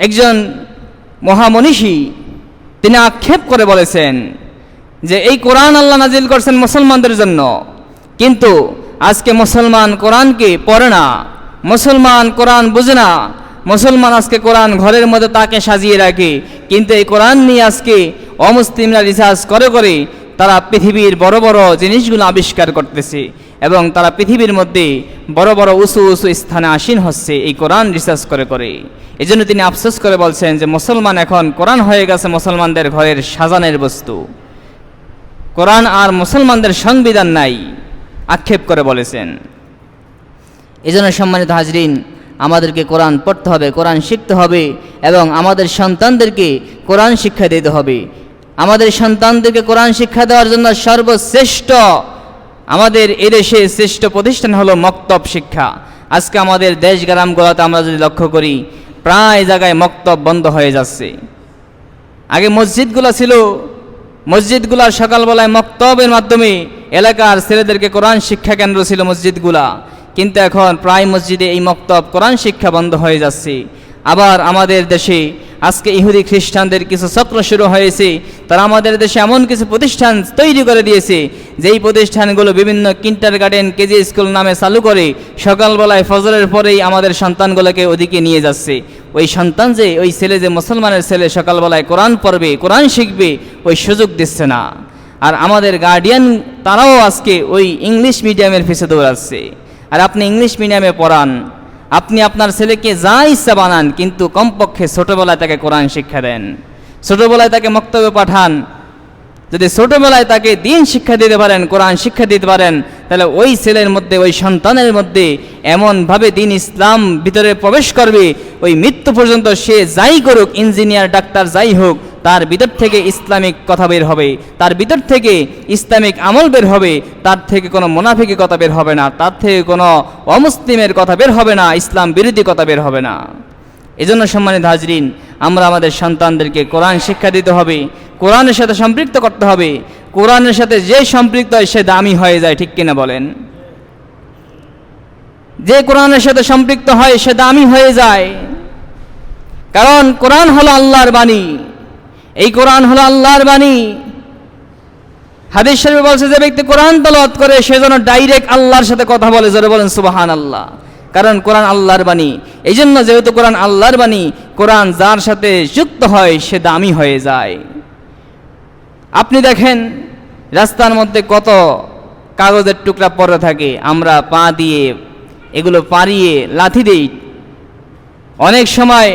একজন মহামনীষী তিনি আক্ষেপ করে বলেছেন যে এই কোরআন আল্লাহ নাজিল করছেন মুসলমানদের জন্য, কিন্তু আজকে মুসলমান কোরআনকে পড়ে না, মুসলমান কোরআন বুঝে না, মুসলমান আজকে কোরআন ঘরের মধ্যে তাকে সাজিয়ে রাখে। কিন্তু এই কোরআন নিয়ে আজকে অমুসলিমরা রিসার্চ করে করে তারা পৃথিবীর বড় বড় জিনিসগুলো আবিষ্কার করতেছে এবং তারা পৃথিবীর মধ্যে বড় বড় উঁচু উঁচু স্থানে আসীন হচ্ছে এই কোরআন রিসার্চ করে করে। এই জন্য তিনি আফসোস করে বলছেন যে মুসলমান এখন কোরআন হয়ে গেছে মুসলমানদের ঘরের সাজানের বস্তু, কোরআন আর মুসলমানদের সংবিধান নাই, আক্ষেপ করে বলেছেন। এই জন্য সম্মানিত হাজরিন, আমাদেরকে কোরআন পড়তে হবে, কোরআন শিখতে হবে এবং আমাদের সন্তানদেরকে কোরআন শিক্ষা দিতে হবে। আমাদের সন্তানদেরকে কোরআন শিক্ষা দেওয়ার জন্য সর্বশ্রেষ্ঠ আমাদের এদেশে শ্রেষ্ঠ প্রতিষ্ঠান হলো মক্তব শিক্ষা। আজকে আমাদের দেশ গ্রামগুলোতে আমরা যদি লক্ষ্য করি, প্রায় জায়গায় মক্তব বন্ধ হয়ে যাচ্ছে। আগে মসজিদগুলো ছিল, মসজিদগুলার সকালবেলায় মক্তবের মাধ্যমে এলাকার ছেলেদেরকে কোরআন শিক্ষা কেন্দ্র ছিল মসজিদগুলা, কিন্তু এখন প্রায় মসজিদে এই মক্তব কোরআন শিক্ষা বন্ধ হয়ে যাচ্ছে। আবার আমাদের দেশে আজকে ইহুদি খ্রিস্টানদের কিছু চক্র শুরু হয়েছে, তারা আমাদের দেশে এমন কিছু প্রতিষ্ঠান তৈরি করে দিয়েছে যেই প্রতিষ্ঠানগুলো বিভিন্ন কিন্ডারগার্টেন, কেজি স্কুল নামে চালু করে সকালবেলায় ফজরের পরেই আমাদের সন্তানগুলোকে ওদিকে নিয়ে যাচ্ছে। ওই সন্তান যে, ওই ছেলে যে মুসলমানের ছেলে সকালবেলায় কোরআন পড়বে, কোরআন শিখবে, ওই সুযোগ দিচ্ছে না। আর আমাদের গার্ডিয়ান তারাও আজকে ওই ইংলিশ মিডিয়ামের পিছে দৌড়াচ্ছে। আর আপনি ইংলিশ মিডিয়ামে পড়ান, আপনি আপনার ছেলেকে যা ইচ্ছা বানান, কিন্তু কমপক্ষে ছোটোবেলায় তাকে কোরআন শিক্ষা দেন, ছোটোবেলায় তাকে মক্তবে পাঠান। যদি ছোটোবেলায় তাকে দিন শিক্ষা দিতে পারেন, কোরআন শিক্ষা দিতে পারেন, তাহলে ওই ছেলের মধ্যে, ওই সন্তানের মধ্যে এমনভাবে দিন ইসলাম ভিতরে প্রবেশ করবে, ওই মৃত্যু পর্যন্ত সে যাই করুক, ইঞ্জিনিয়ার, ডাক্তার যাই হোক, তার ভিতর থেকে ইসলামিক কথা বের হবে, তার ভিতর থেকে ইসলামিক আমল বের হবে, তার থেকে কোনো মুনাফিকি কথা বের হবে না, তার থেকে কোনো অমুসলিমের কথা বের হবে না, ইসলাম বিরোধী কথা বের হবে না। এজন্য সম্মানিত হাজরিন, আমরা আমাদের সন্তানদেরকে কোরআন শিক্ষা দিতে হবে, কোরআনের সাথে সম্পৃক্ত করতে হবে। কোরআনের সাথে যে সম্পৃক্ত হয় সে দামি হয়ে যায়, ঠিক কিনা বলেন? যে কোরআনের সাথে সম্পৃক্ত হয় সে দামি হয়ে যায়, কারণ কোরআন হলো আল্লাহর বাণী। এই কোরআন হলো আল্লাহর বাণী। হাদিস শরীফে বলছে যে ব্যক্তি কোরআন তেলাওয়াত করে সে যেন ডাইরেক্ট আল্লাহর সাথে কথা বলে, জোরে বলেন সুবহানাল্লাহ। কারণ কোরআন আল্লাহর বাণী। এই জন্য যেহেতু কোরআন আল্লাহর বাণী, কোরআন যার সাথে যুক্ত হয় সে দামি হয়ে যায়। আপনি দেখেন রাস্তার মধ্যে কত কাগজের টুকরা পড়ে থাকে, আমরা পা দিয়ে এগুলো পাড়িয়ে লাথি দিই। অনেক সময়